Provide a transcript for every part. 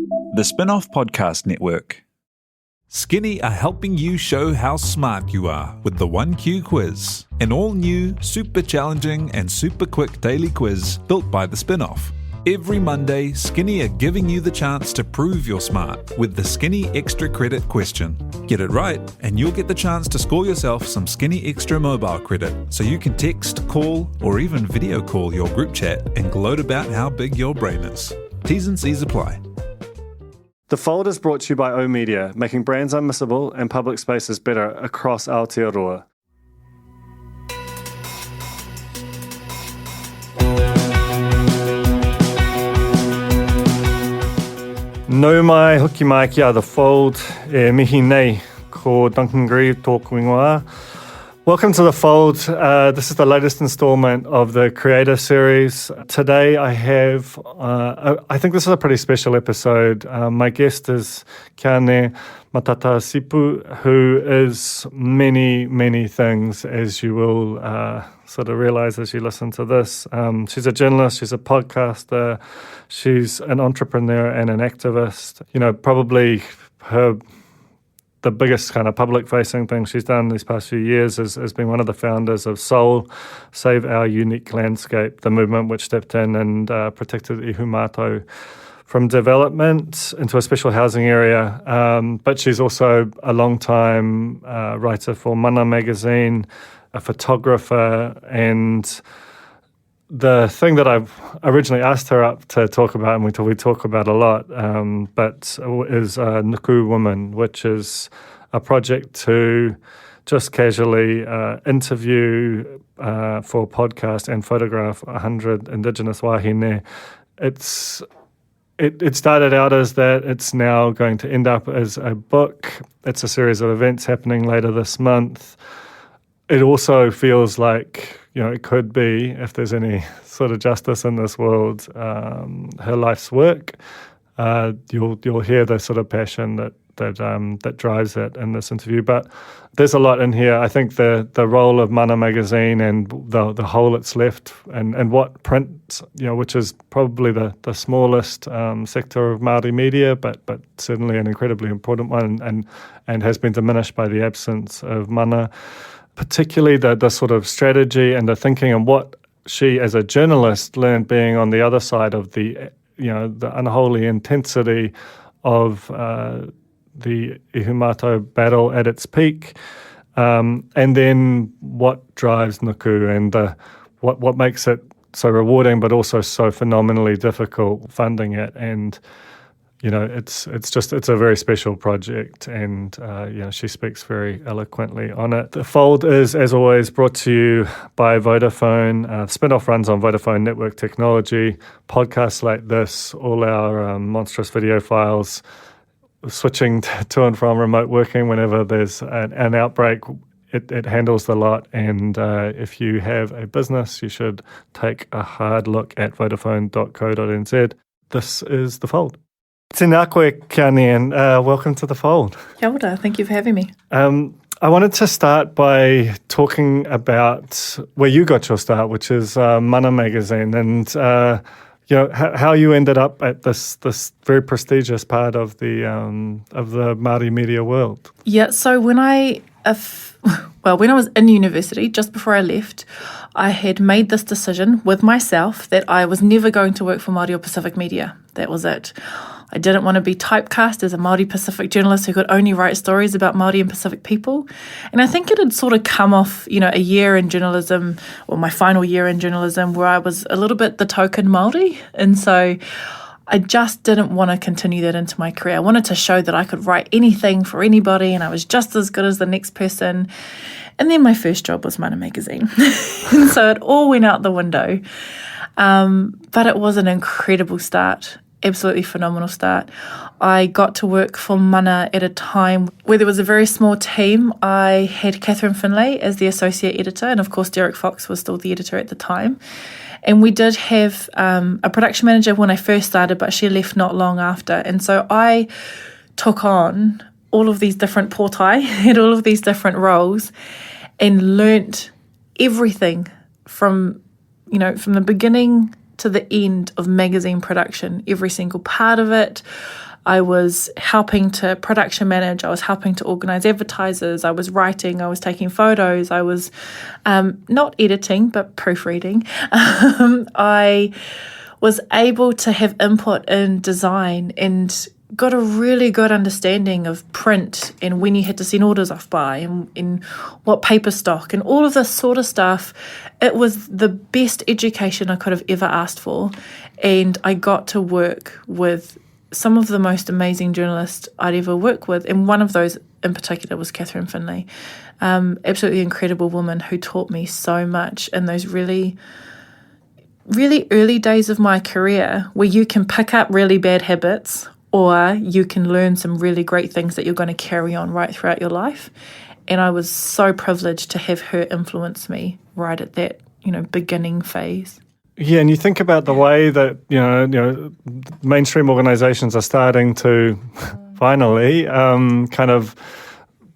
The Spin-Off Podcast Network. Skinny are helping you show how smart you are with the 1Q quiz, an all-new, super challenging and super quick daily quiz built by the Spin-Off. Every Monday, Skinny are giving you the chance to prove you're smart with the Skinny Extra Credit question. Get it right, and you'll get the chance to score yourself some Skinny Extra mobile credit, so you can text, call, or even video call your group chat and gloat about how big your brain is. T's and C's apply. The Fold is brought to you by oOh!media, making brands unmissable and public spaces better across Aotearoa. Nau mai, hoki mai kia The Fold, mihi nei, ko Duncan Grieve tōku ingoa. Welcome to The Fold. This is the latest installment of the Creator Series. Today I have, I think this is a pretty special episode. My guest is Qiane Matata-Sipu, who is many, many things, as you will sort of realize as you listen to this. She's a journalist, she's a podcaster, she's an entrepreneur and an activist. You know, probably the biggest kind of public-facing thing she's done these past few years has been one of the founders of Soul, Save Our Unique Landscape, the movement which stepped in and protected Ihumātao from development into a special housing area. But she's also a long-time writer for Mana magazine, a photographer, and the thing that I've originally asked her up to talk about, and we talk about a lot, but is Nuku Woman, which is a project to just casually interview for a podcast and photograph 100 Indigenous wahine. It started out as that. It's now going to end up as a book. It's a series of events happening later this month. It also feels like, you know, it could be, if there's any sort of justice in this world, her life's work. You'll hear the sort of passion that drives it in this interview. But there's a lot in here. I think the role of Mana magazine and the hole it's left, and what print, you know, which is probably the smallest sector of Māori media, but certainly an incredibly important one, and has been diminished by the absence of Mana. Particularly the sort of strategy and the thinking and what she as a journalist learned being on the other side of the unholy intensity of the Ihumātao battle at its peak, and then what drives Nuku and what makes it so rewarding but also so phenomenally difficult funding it. And you know, it's a very special project, and she speaks very eloquently on it. The Fold is, as always, brought to you by Vodafone. Spin-Off runs on Vodafone network technology. Podcasts like this, all our monstrous video files, switching to and from remote working whenever there's an outbreak. It handles the lot, and if you have a business, you should take a hard look at vodafone.co.nz. This is The Fold. Tēnā koe, Qiane, and welcome to The Fold. Kia ora, thank you for having me. I wanted to start by talking about where you got your start, which is Mana magazine, and how you ended up at this very prestigious part of the Māori media world. Yeah, so when I was in university, just before I left, I had made this decision with myself that I was never going to work for Māori or Pacific media. That was it. I didn't want to be typecast as a Māori Pacific journalist who could only write stories about Māori and Pacific people. And I think it had sort of come off, a year in journalism, or my final year in journalism, where I was a little bit the token Māori. And so I just didn't want to continue that into my career. I wanted to show that I could write anything for anybody and I was just as good as the next person. And then my first job was Mana magazine. And so it all went out the window. But it was an incredible start. Absolutely phenomenal start. I got to work for Mana at a time where there was a very small team. I had Catherine Finlay as the associate editor, and of course Derek Fox was still the editor at the time. And we did have a production manager when I first started, but she left not long after. And so I took on all of these different portai, had all of these different roles, and learnt everything from the beginning to the end of magazine production, every single part of it, I was helping to production manage. I was helping to organise advertisers. I was writing. I was taking photos. I was not editing, but proofreading. I was able to have input in design and got a really good understanding of print and when you had to send orders off by and what paper stock and all of this sort of stuff. It was the best education I could have ever asked for. And I got to work with some of the most amazing journalists I'd ever worked with. And one of those in particular was Catherine Finlay. Absolutely incredible woman who taught me so much in those really early days of my career where you can pick up really bad habits or you can learn some really great things that you're going to carry on right throughout your life. And I was so privileged to have her influence me right at that, beginning phase. Yeah, and you think about the way that, mainstream organizations are starting to finally kind of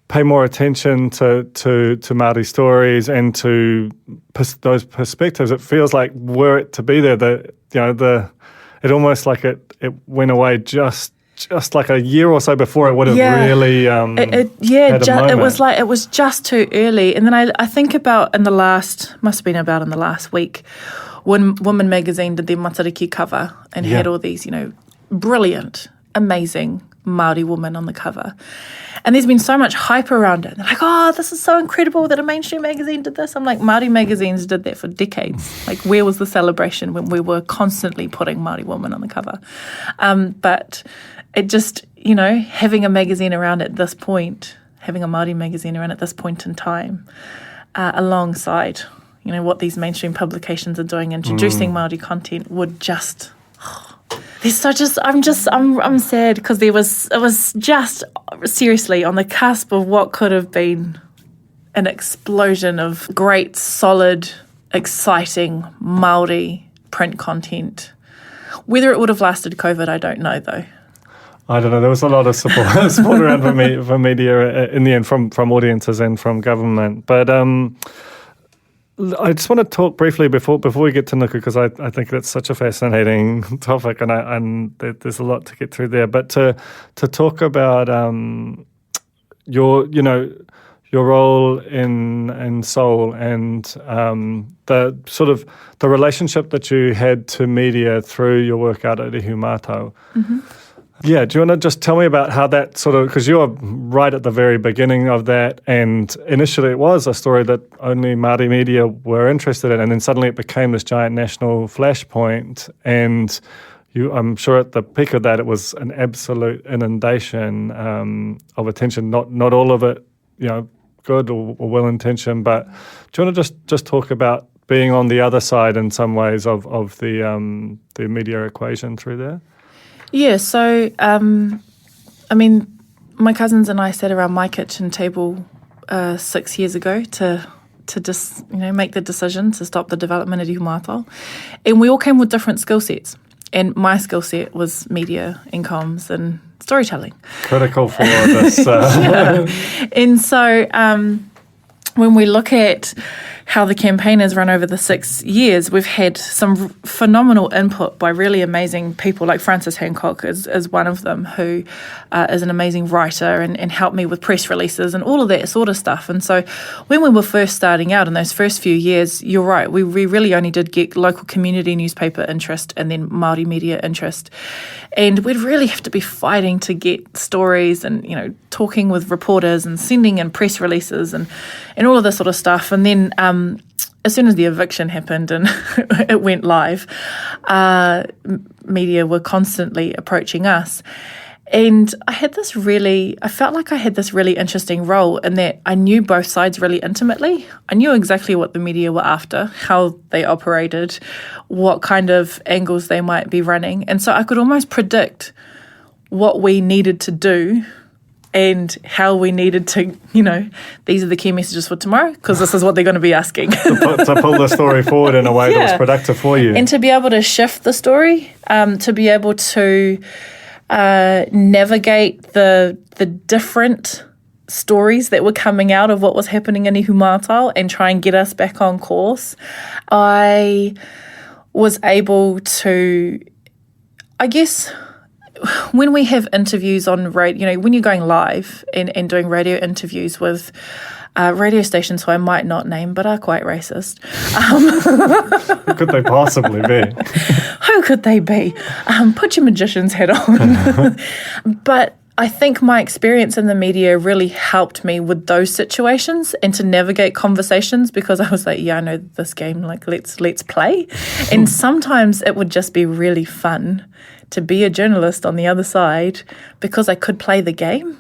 pay more attention to Māori stories and to those perspectives. It feels like were it to be there, it almost like it went away just like a year or so before it would have really had a moment. It was just too early. And then I think about in the last week when Woman magazine did their Matariki cover and had all these, brilliant, amazing Māori women on the cover. And there's been so much hype around it. They're like, oh, this is so incredible that a mainstream magazine did this. I'm like, Māori magazines did that for decades. Like, where was the celebration when we were constantly putting Māori women on the cover? But it just, having a magazine around at this point, having a Māori magazine around at this point in time, alongside, what these mainstream publications are doing, introducing Māori content would just... I'm sad because it was just seriously on the cusp of what could have been an explosion of great, solid, exciting Māori print content. Whether it would have lasted COVID, I don't know though. I don't know. There was a lot of support around for media in the end from audiences and from government. But I just want to talk briefly before we get to Nuku, because I think that's such a fascinating topic, and there's a lot to get through there. But to talk about your role in Soul and the sort of the relationship that you had to media through your work out at Ihumātao. Mm-hmm. Yeah, do you want to just tell me about how that sort of, because you were right at the very beginning of that, and initially it was a story that only Māori media were interested in, and then suddenly it became this giant national flashpoint, and I'm sure at the peak of that it was an absolute inundation of attention, not all of it, good or well-intentioned, but do you want to just talk about being on the other side in some ways of the media equation through there? Yeah, so, my cousins and I sat around my kitchen table 6 years ago to just, make the decision to stop the development at Ihumātao. And we all came with different skill sets. And my skill set was media and comms and storytelling. Critical for this. And so when we look at how the campaign has run over the 6 years, we've had some phenomenal input by really amazing people, like Frances Hancock is one of them, who is an amazing writer and helped me with press releases and all of that sort of stuff. And so when we were first starting out in those first few years, you're right, we really only did get local community newspaper interest and then Māori media interest. And we'd really have to be fighting to get stories and, talking with reporters and sending in press releases and all of this sort of stuff. And then as soon as the eviction happened and it went live, media were constantly approaching us. And I felt like I had this really interesting role in that I knew both sides really intimately. I knew exactly what the media were after, how they operated, what kind of angles they might be running. And so I could almost predict what we needed to do and how we needed to, these are the key messages for tomorrow because this is what they're going to be asking. to pull the story forward in a way that was productive for you. And to be able to shift the story, to be able to navigate the different stories that were coming out of what was happening in Ihumātao and try and get us back on course. I was able to, I guess, when we have interviews on radio, when you're going live and doing radio interviews with radio stations who I might not name, but are quite racist. Who could they possibly be? Who could they be? Put your magician's hat on. But I think my experience in the media really helped me with those situations and to navigate conversations, because I was like, yeah, I know this game, like let's play. And sometimes it would just be really fun to be a journalist on the other side because I could play the game.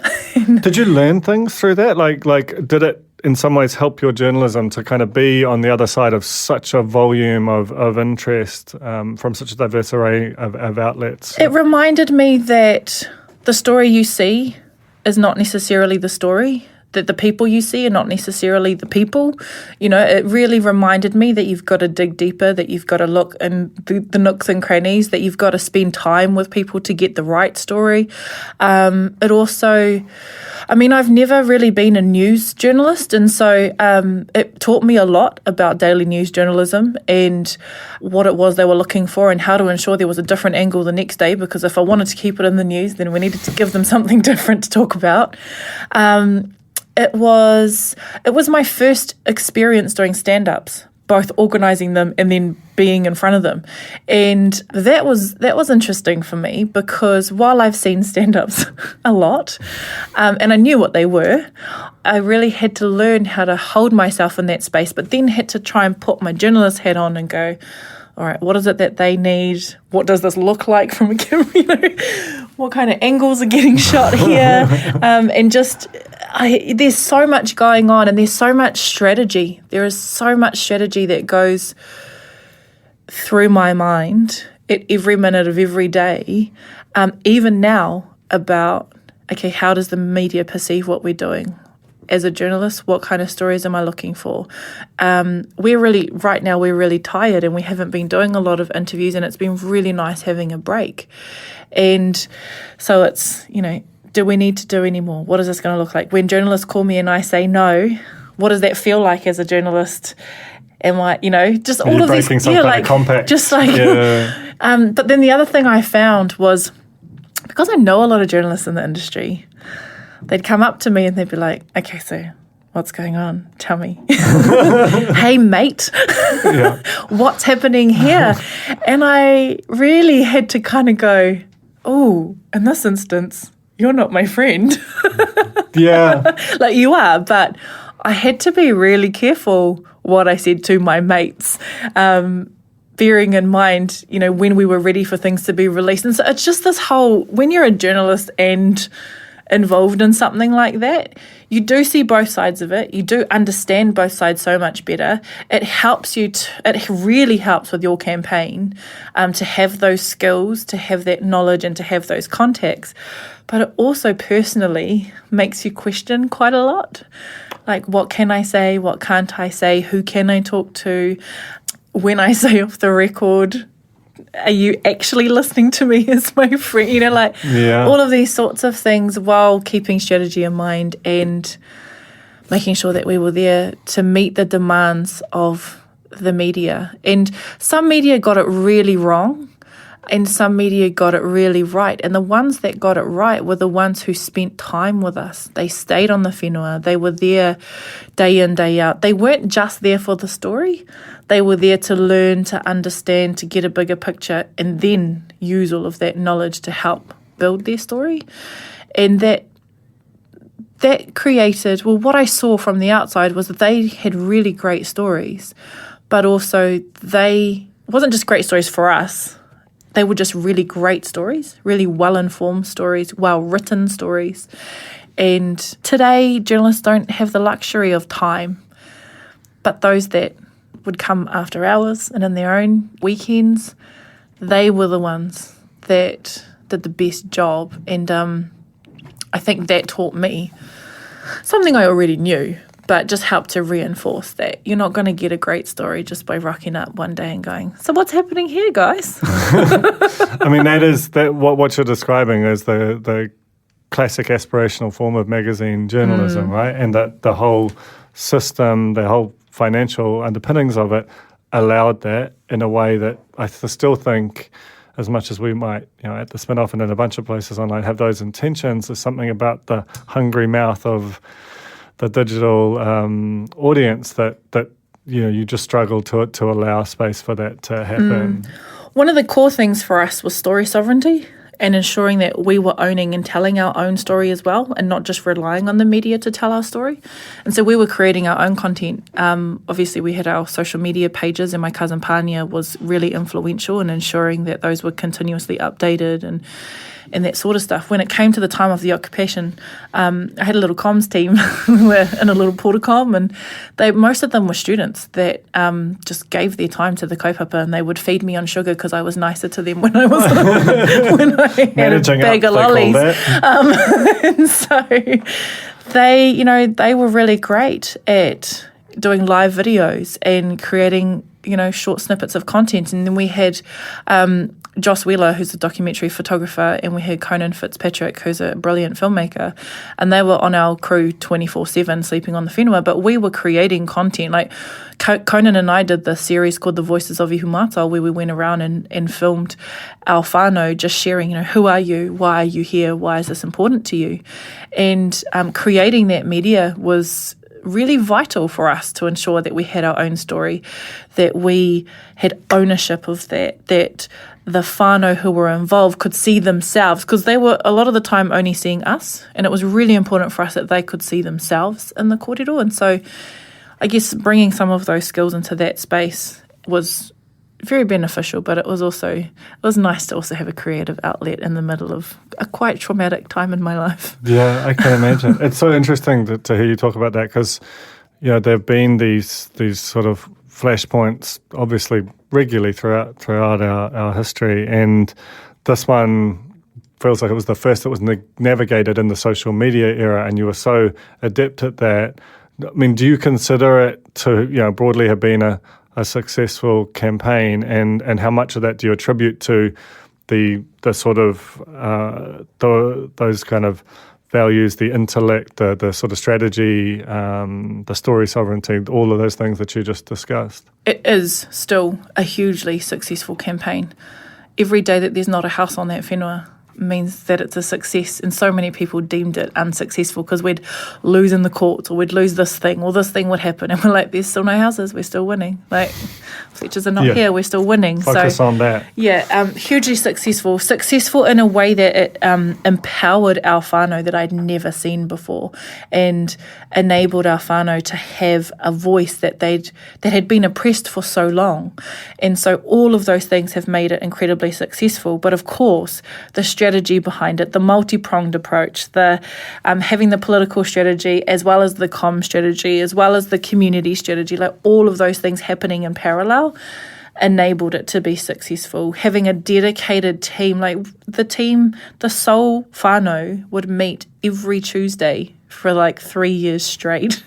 Did you learn things through that? Like did it in some ways help your journalism to kind of be on the other side of such a volume of interest from such a diverse array of outlets? It reminded me that the story you see is not necessarily the story, that the people you see are not necessarily the people. It really reminded me that you've got to dig deeper, that you've got to look in the nooks and crannies, that you've got to spend time with people to get the right story. It also, I've never really been a news journalist, and so it taught me a lot about daily news journalism and what it was they were looking for and how to ensure there was a different angle the next day, because if I wanted to keep it in the news, then we needed to give them something different to talk about. It was my first experience doing stand-ups, both organising them and then being in front of them. And that was interesting for me, because while I've seen stand-ups a lot, and I knew what they were, I really had to learn how to hold myself in that space, but then had to try and put my journalist hat on and go, all right, what is it that they need? What does this look like from a camera? What kind of angles are getting shot here? And just, there's so much going on, and there's so much strategy. There is so much strategy that goes through my mind at every minute of every day, even now, about, okay, how does the media perceive what we're doing? As a journalist, what kind of stories am I looking for? Right now we're really tired, and we haven't been doing a lot of interviews, and it's been really nice having a break. And so it's, do we need to do any more? What is this going to look like? When journalists call me and I say no, what does that feel like as a journalist? Am I, just all of these, some kind of compact. Just like, yeah. But then the other thing I found was, because I know a lot of journalists in the industry, they'd come up to me and they'd be like, okay, so what's going on? Tell me. Hey, mate, what's happening here? And I really had to kind of go, oh, in this instance, you're not my friend. Yeah. Like you are, but I had to be really careful what I said to my mates, bearing in mind, when we were ready for things to be released. And so it's just this whole, when you're a journalist and involved in something like that, you do see both sides of it. You do understand both sides so much better. It helps you. It really helps with your campaign to have those skills, to have that knowledge, and to have those contacts. But it also personally makes you question quite a lot. Like, what can I say? What can't I say? Who can I talk to? When I say off the record, are you actually listening to me as my friend? All of these sorts of things, while keeping strategy in mind and making sure that we were there to meet the demands of the media. And some media got it really wrong, and some media got it really right. And the ones that got it right were the ones who spent time with us. They stayed on the whenua. They were there day in, day out. They weren't just there for the story. They were there to learn, to understand, to get a bigger picture, and then use all of that knowledge to help build their story. And that created, what I saw from the outside was that they had really great stories, but also it wasn't just great stories for us. They were just really great stories, really well-informed stories, well-written stories. And today, journalists don't have the luxury of time, but those that would come after hours and in their own weekends, they were the ones that did the best job. And I think that taught me something I already knew, but just helped to reinforce that you're not going to get a great story just by rocking up one day and going, so what's happening here, guys? What you're describing is the classic aspirational form of magazine journalism, right? And that the whole system, the whole financial underpinnings of it allowed that in a way that I still think as much as we might, at the Spin-Off and in a bunch of places online, have those intentions, there's something about the hungry mouth of the digital audience that you just struggle to allow space for that to happen. One of the core things for us was story sovereignty and ensuring that we were owning and telling our own story as well, and not just relying on the media to tell our story. And so we were creating our own content. Obviously, we had our social media pages, and my cousin Pania was really influential in ensuring that those were continuously updated and that sort of stuff. When it came to the time of the occupation, I had a little comms team. We were in a little portacom, and most of them were students that just gave their time to the kaupapa, and they would feed me on sugar because I was nicer to them when I was when I had Managing a bag of lollies. And so they were really great at doing live videos and creating short snippets of content. And then we had Joss Wheeler, who's a documentary photographer, and we had Conan Fitzpatrick, who's a brilliant filmmaker, and they were on our crew 24/7, sleeping on the whenua, but we were creating content. Like Conan and I did this series called The Voices of Ihumātao, where we went around and filmed our whānau, just sharing, who are you, why are you here, why is this important to you? And creating that media was really vital for us to ensure that we had our own story, that we had ownership of that the whānau who were involved could see themselves, because they were a lot of the time only seeing us, and it was really important for us that they could see themselves in the kōrero. And so I guess bringing some of those skills into that space was very beneficial, but it was nice to also have a creative outlet in the middle of a quite traumatic time in my life. Yeah, I can imagine. It's so interesting to hear you talk about that, because there have been these sort of flashpoints, obviously regularly throughout our history, and this one feels like it was the first that was navigated in the social media era, and you were so adept at that. I mean, do you consider it to broadly have been a successful campaign, and how much of that do you attribute to the sort of those kind of values, the intellect, the sort of strategy, the story sovereignty, all of those things that you just discussed? It is still a hugely successful campaign. Every day that there's not a house on that whenua means that it's a success, and so many people deemed it unsuccessful because we'd lose in the courts, or we'd lose this thing, or this thing would happen, and we're like, there's still no houses, we're still winning. Like, Fletchers are not here, we're still winning. Focus on that. Yeah, hugely successful in a way that it empowered our whānau that I'd never seen before, and enabled our whānau to have a voice that had been oppressed for so long. And so all of those things have made it incredibly successful. But of course, the strategy behind it, the multi-pronged approach, the having the political strategy as well as the comm strategy, as well as the community strategy, like all of those things happening in parallel, enabled it to be successful. Having a dedicated team, like the sole whānau would meet every Tuesday for like 3 years straight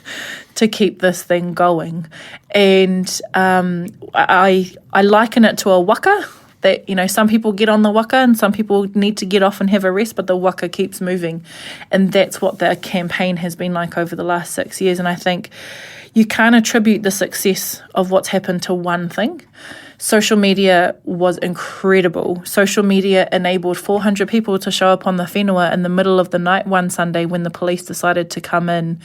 to keep this thing going. And I liken it to a waka, that, some people get on the waka and some people need to get off and have a rest, but the waka keeps moving. And that's what the campaign has been like over the last 6 years. And I think you can't attribute the success of what's happened to one thing. Social media was incredible. Social media enabled 400 people to show up on the whenua in the middle of the night one Sunday when the police decided to come in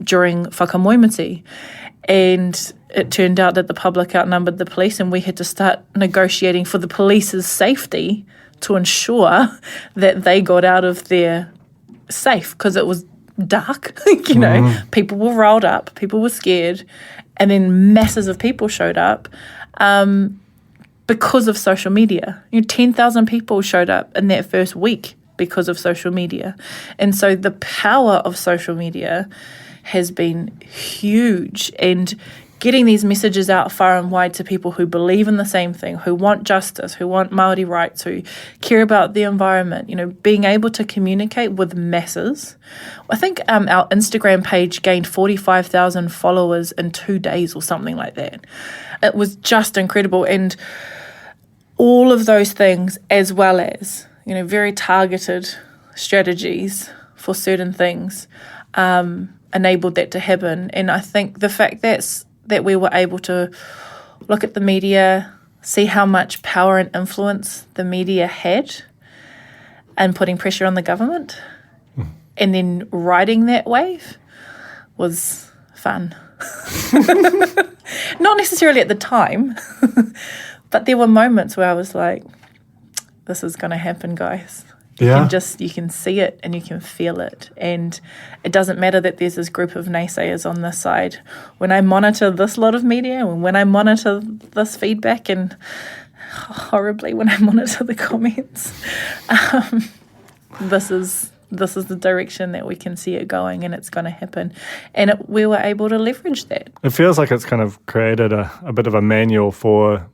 during whakamoemiti. And it turned out that the public outnumbered the police, and we had to start negotiating for the police's safety to ensure that they got out of there safe, because it was dark. People were rolled up, people were scared, and then masses of people showed up because of social media. 10,000 people showed up in that first week because of social media. And so the power of social media has been huge, and getting these messages out far and wide to people who believe in the same thing, who want justice, who want Māori rights, who care about the environment, being able to communicate with masses. I think our Instagram page gained 45,000 followers in 2 days or something like that. It was just incredible. And all of those things, as well as, very targeted strategies for certain things, enabled that to happen. And I think the fact that we were able to look at the media, see how much power and influence the media had in putting pressure on the government. And then riding that wave was fun. Not necessarily at the time, but there were moments where I was like, this is going to happen, guys. You can see it and you can feel it. And it doesn't matter that there's this group of naysayers on this side. When I monitor this lot of media, and when I monitor this feedback, and horribly when I monitor the comments, this is the direction that we can see it going, and it's going to happen. And we were able to leverage that. It feels like it's kind of created a bit of a manual for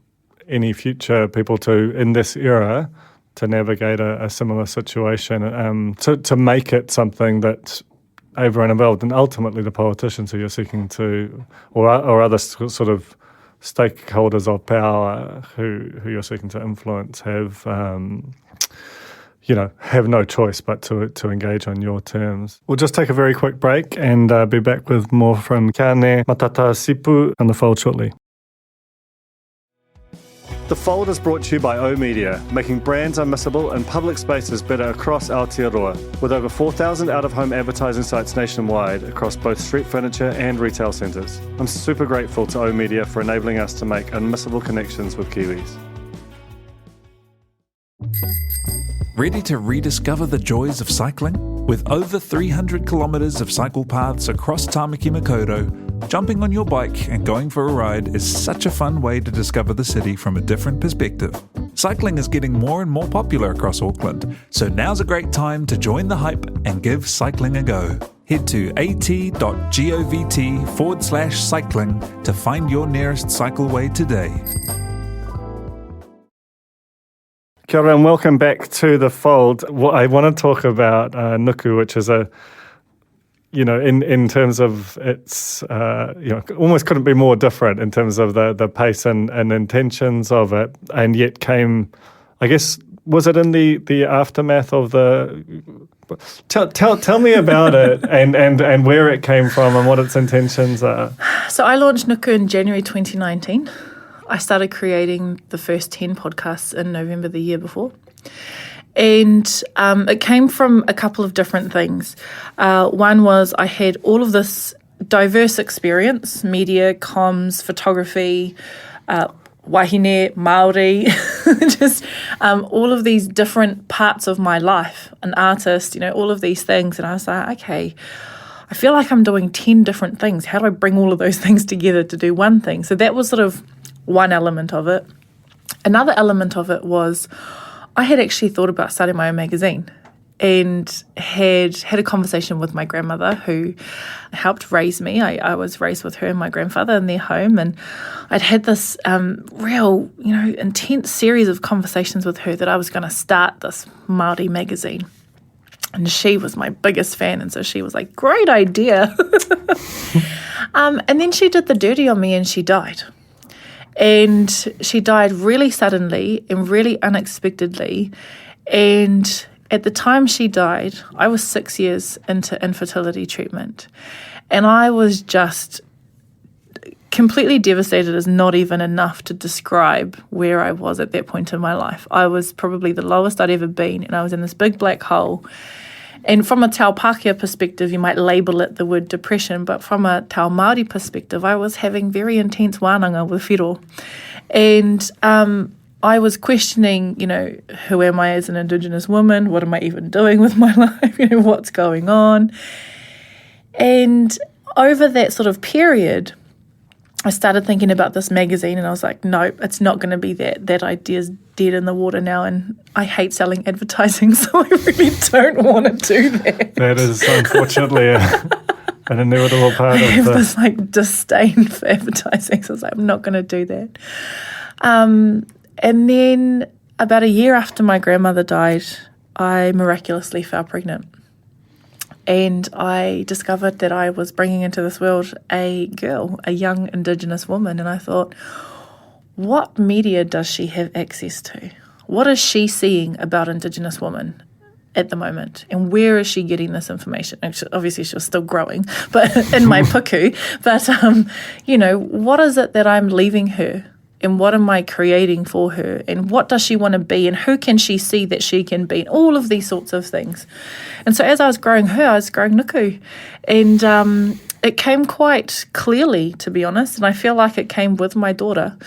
any future people in this era, to navigate a similar situation, to make it something that everyone involved, and ultimately the politicians who you're seeking to, or other sort of stakeholders of power who you're seeking to influence, have no choice but to engage on your terms. We'll just take a very quick break and be back with more from Qiane, Matata-Sipu on The Fold shortly. The Fold is brought to you by O Media, making brands unmissable and public spaces better across Aotearoa, with over 4,000 out-of-home advertising sites nationwide across both street furniture and retail centres. I'm super grateful to O Media for enabling us to make unmissable connections with Kiwis. Ready to rediscover the joys of cycling? With over 300 kilometres of cycle paths across Tāmaki Makaurau, jumping on your bike and going for a ride is such a fun way to discover the city from a different perspective. Cycling is getting more and more popular across Auckland, so now's a great time to join the hype and give cycling a go. Head to at.govt/cycling to find your nearest cycleway today. Kia ora and welcome back to The Fold. I want to talk about Nuku, which is in terms of its, almost couldn't be more different in terms of the pace and intentions of it, and yet came, I guess, was it in the aftermath of the... Tell me about it and where it came from and what its intentions are. So I launched Nuku in January 2019. I started creating the first 10 podcasts in November the year before. And it came from a couple of different things. One was I had all of this diverse experience, media, comms, photography, wahine, Māori, just all of these different parts of my life, an artist, all of these things. And I was like, okay, I feel like I'm doing 10 different things. How do I bring all of those things together to do one thing? So that was sort of one element of it. Another element of it was I had actually thought about starting my own magazine and had a conversation with my grandmother who helped raise me. I was raised with her and my grandfather in their home, and I'd had this real, intense series of conversations with her that I was going to start this Māori magazine. And she was my biggest fan, and so she was like, great idea. And then she did the dirty on me and she died. And she died really suddenly and really unexpectedly. And at the time she died, I was 6 years into infertility treatment. And I was just completely devastated is not even enough to describe where I was at that point in my life. I was probably the lowest I'd ever been, and I was in this big black hole. And from a Tau Pākehā perspective, you might label it the word depression, but from a Tau Māori perspective, I was having very intense wānanga with whiro. And I was questioning, who am I as an Indigenous woman? What am I even doing with my life? What's going on? And over that sort of period, I started thinking about this magazine, and I was like, no, it's not going to be that. That idea's dead in the water now, and I hate selling advertising, so I really don't want to do that. That is unfortunately an inevitable part of I have this disdain for advertising, so I was like, I'm not going to do that. And then about a year after my grandmother died, I miraculously fell pregnant. And I discovered that I was bringing into this world a girl, a young Indigenous woman. And I thought, what media does she have access to? What is she seeing about Indigenous women at the moment? And where is she getting this information? Actually, obviously, she was still growing, but in my puku. But, what is it that I'm leaving her? and what am I creating for her, and what does she want to be, and who can she see that she can be, all of these sorts of things. And so as I was growing her, I was growing Nuku, and it came quite clearly, to be honest, and I feel like it came with my daughter.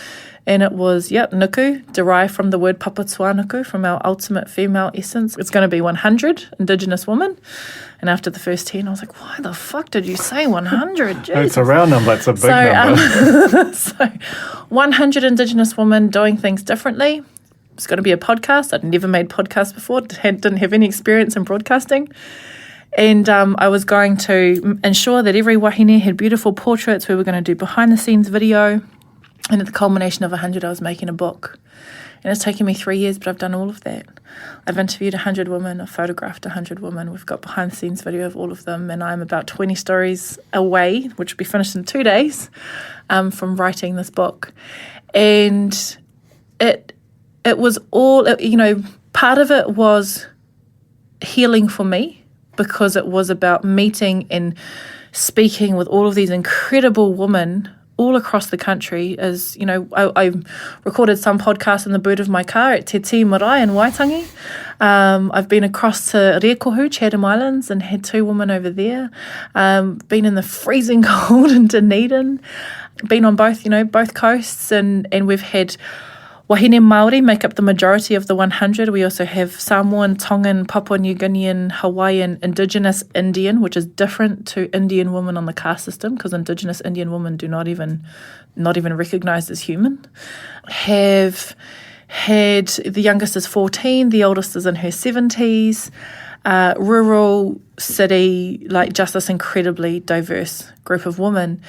And it was, Nuku, derived from the word Papatua Nuku, from our ultimate female essence. It's going to be 100 Indigenous women. And after the first 10, I was like, why the fuck did you say 100? Jesus. It's a round number. It's a big number. So 100 Indigenous women doing things differently. It's going to be a podcast. I'd never made podcasts before. Didn't have any experience in broadcasting. And I was going to ensure that every wahine had beautiful portraits. We were going to do behind-the-scenes video. And at the culmination of 100, I was making a book. And it's taken me 3 years, but I've done all of that. I've interviewed 100 women. I've photographed 100 women. We've got behind-the-scenes video of all of them. And I'm about 20 stories away, which will be finished in 2 days, from writing this book. And it was all, part of it was healing for me, because it was about meeting and speaking with all of these incredible women all across the country. As you know, I recorded some podcasts in the boot of my car at Te Tii Marae in Waitangi. I've been across to Rekohu, Chatham Islands, and had 2 women over there. Been in the freezing cold in Dunedin. Been on both coasts, and we've had wahine Māori make up the majority of the 100. We also have Samoan, Tongan, Papua New Guinean, Hawaiian, Indigenous Indian, which is different to Indian women on the caste system, because Indigenous Indian women do not even recognised as human. Have had, the youngest is 14, the oldest is in her 70s. Rural, city, just this incredibly diverse group of women.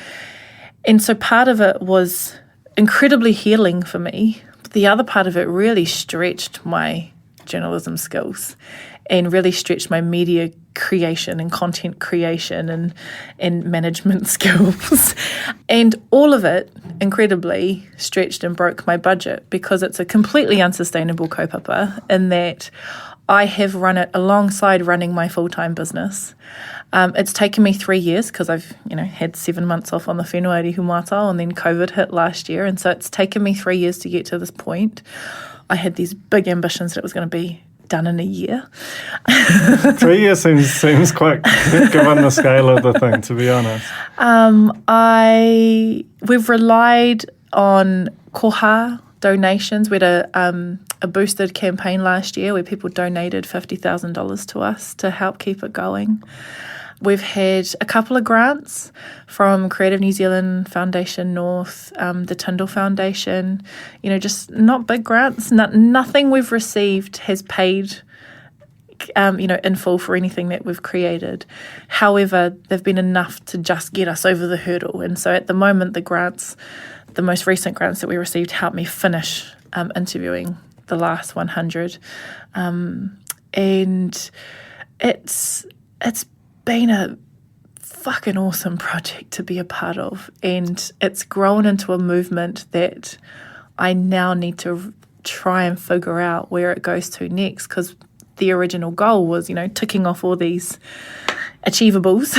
And so part of it was incredibly healing for me. The other part of it really stretched my journalism skills and really stretched my media creation and content creation and management skills. And all of it incredibly stretched and broke my budget, because it's a completely unsustainable kaupapa in that I have run it alongside running my full-time business. It's taken me 3 years, because I've had 7 months off on the whenua at Ihumātao, and then COVID hit last year, and so it's taken me 3 years to get to this point. I had these big ambitions that it was going to be done in a year. 3 years seems quite quick given the scale of the thing, to be honest. We've relied on koha donations. We had a boosted campaign last year where people donated $50,000 to us to help keep it going. We've had a couple of grants from Creative New Zealand, Foundation North, the Tyndall Foundation, just not big grants. Nothing we've received has paid, in full for anything that we've created. However, they've been enough to just get us over the hurdle. And so at the moment, the most recent grants that we received helped me finish interviewing the last 100. And it's been a fucking awesome project to be a part of, and it's grown into a movement that I now need to try and figure out where it goes to next, because the original goal was, ticking off all these achievables.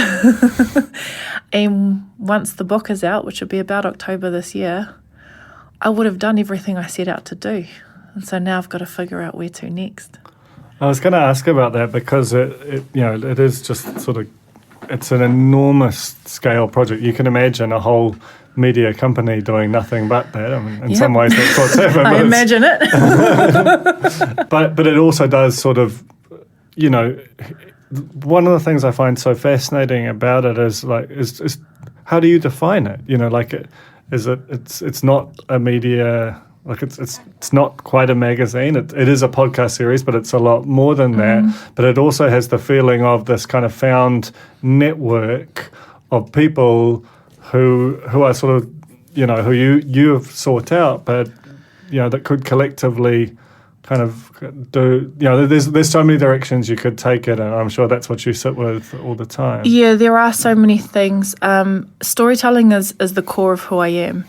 And once the book is out, which will be about October this year, I would have done everything I set out to do. And so now I've got to figure out where to next. I was going to ask about that, because it is just sort of, it's an enormous scale project. You can imagine a whole media company doing nothing but that. I mean, in some ways that's what's happened. I imagine it. but it also does sort of, one of the things I find so fascinating about it is is how do you define it? It's not a media. It's not quite a magazine. It is a podcast series, but it's a lot more than that. But it also has the feeling of this kind of found network of people who are sort of, who you have sought out, but, that could collectively kind of do, there's so many directions you could take it, and I'm sure that's what you sit with all the time. Yeah, there are so many things. Storytelling is the core of who I am.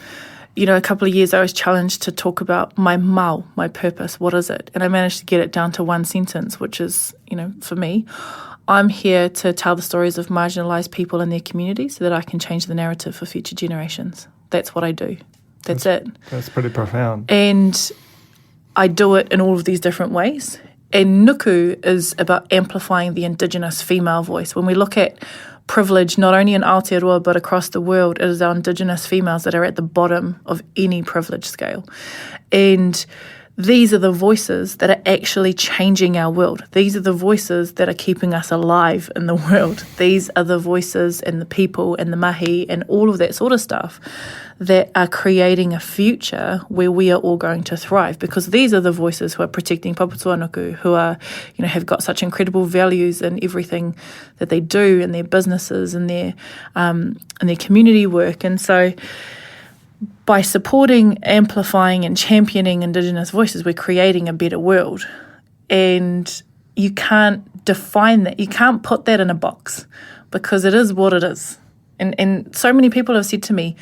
A couple of years I was challenged to talk about my mau, my purpose, what is it? And I managed to get it down to one sentence, which is, for me, I'm here to tell the stories of marginalised people in their community so that I can change the narrative for future generations. That's what I do. That's it. That's pretty profound. And I do it in all of these different ways. And Nuku is about amplifying the Indigenous female voice. When we look at privilege, not only in Aotearoa but across the world, it is our Indigenous females that are at the bottom of any privilege scale. And these are the voices that are actually changing our world. These are the voices that are keeping us alive in the world. These are the voices and the people and the mahi and all of that sort of stuff that are creating a future where we are all going to thrive, because these are the voices who are protecting Papatua Nuku, who are, have got such incredible values in everything that they do in their businesses and their community work. And so by supporting, amplifying and championing Indigenous voices, we're creating a better world. And you can't define that. You can't put that in a box, because it is what it is. And so many people have said to me,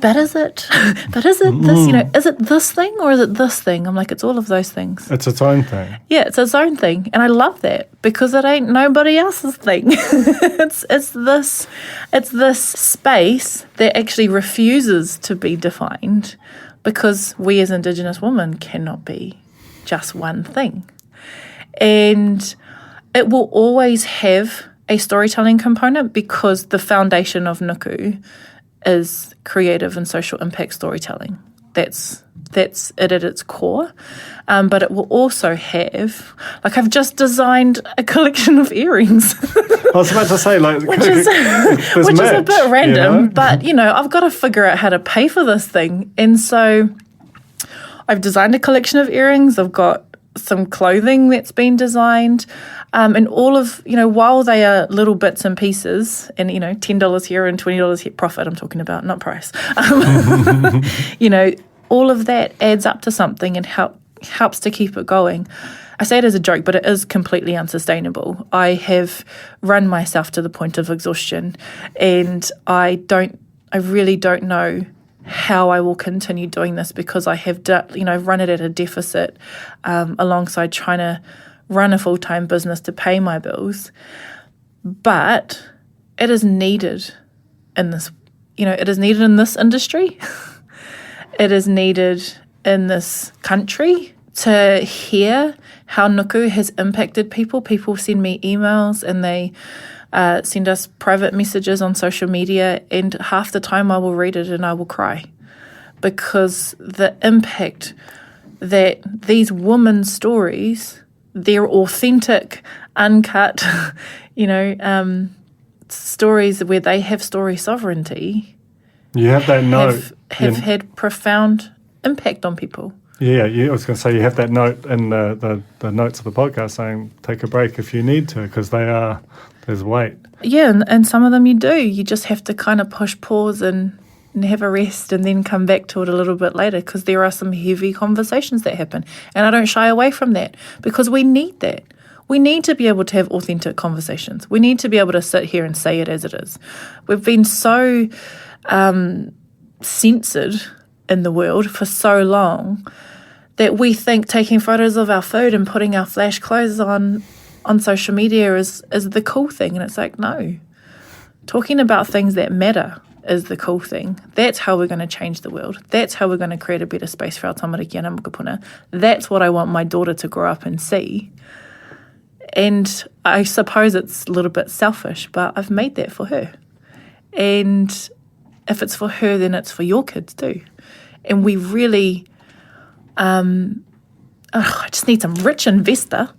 but is it this, is it this thing or is it this thing? I'm like, it's all of those things. It's its own thing. Yeah, it's its own thing. And I love that, because it ain't nobody else's thing. It's this space that actually refuses to be defined, because we as Indigenous women cannot be just one thing. And it will always have a storytelling component, because the foundation of Nuku is creative and social impact storytelling. That's it at its core. But it will also have, I've just designed a collection of earrings. I was about to say, which is a bit random, but I've got to figure out how to pay for this thing. And so I've designed a collection of earrings. I've got some clothing that's been designed. And all of, while they are little bits and pieces, and, $10 here and $20 here, profit I'm talking about, not price. All of that adds up to something and helps to keep it going. I say it as a joke, but it is completely unsustainable. I have run myself to the point of exhaustion, and I really don't know how I will continue doing this, because I have run it at a deficit alongside trying to run a full-time business to pay my bills. But it is needed in this, it is needed in this industry. It is needed in this country to hear how Nuku has impacted people. People send me emails and they send us private messages on social media, and half the time I will read it and I will cry, because the impact that these women's stories, their authentic, uncut, stories where they have story sovereignty, you have that note, have had profound impact on people. Yeah, I was going to say, you have that note in the notes of the podcast saying take a break if you need to, because there's weight. Yeah, and some of them you do. You just have to kind of push pause and have a rest and then come back to it a little bit later, because there are some heavy conversations that happen. And I don't shy away from that, because we need that. We need to be able to have authentic conversations. We need to be able to sit here and say it as it is. We've been so censored in the world for so long that we think taking photos of our food and putting our flash clothes on social media is the cool thing. And it's like, no. Talking about things that matter is the cool thing. That's how we're going to change the world. That's how we're going to create a better space for our tamariki and mokopuna. That's what I want my daughter to grow up and see. And I suppose it's a little bit selfish, but I've made that for her. And if it's for her, then it's for your kids too. And we really, I just need some rich investor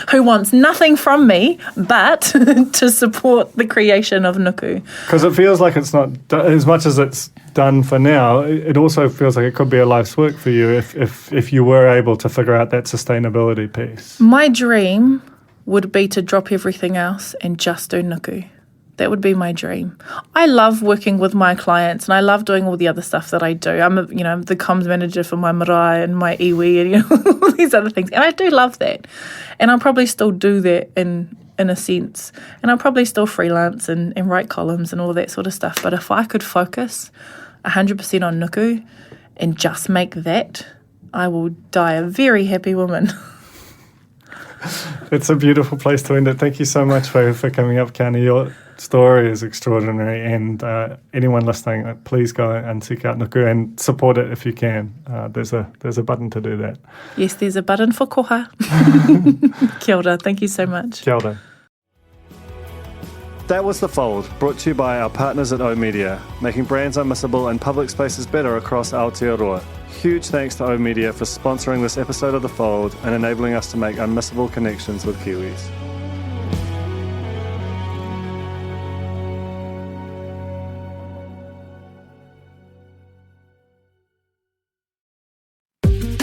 who wants nothing from me but to support the creation of Nuku. Because it feels like it's not, as much as it's done for now, it also feels like it could be a life's work for you if you were able to figure out that sustainability piece. My dream would be to drop everything else and just do Nuku. That would be my dream. I love working with my clients, and I love doing all the other stuff that I do. I'm the comms manager for my marae and my iwi and all these other things, and I do love that. And I'll probably still do that in a sense, and I'll probably still freelance and write columns and all that sort of stuff. But if I could focus 100% on Nuku and just make that, I will die a very happy woman. It's a beautiful place to end it. Thank you so much for coming up, Qiane. story is extraordinary, and anyone listening, please go and seek out Nuku and support it if you can. There's a button to do that. Yes, there's a button for koha. Kia ora, thank you so much. Kia ora. That was The Fold, brought to you by our partners at O Media, making brands unmissable and public spaces better across Aotearoa. Huge thanks to O Media for sponsoring this episode of The Fold and enabling us to make unmissable connections with Kiwis.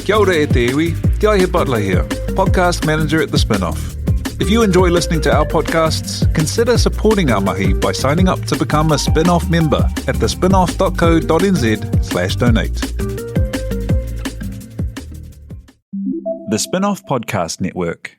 Kia ora e te iwi, Te Aihe Butler here, podcast manager at The Spinoff. If you enjoy listening to our podcasts, consider supporting our mahi by signing up to become a Spinoff member at thespinoff.co.nz/donate. The Spinoff Podcast Network.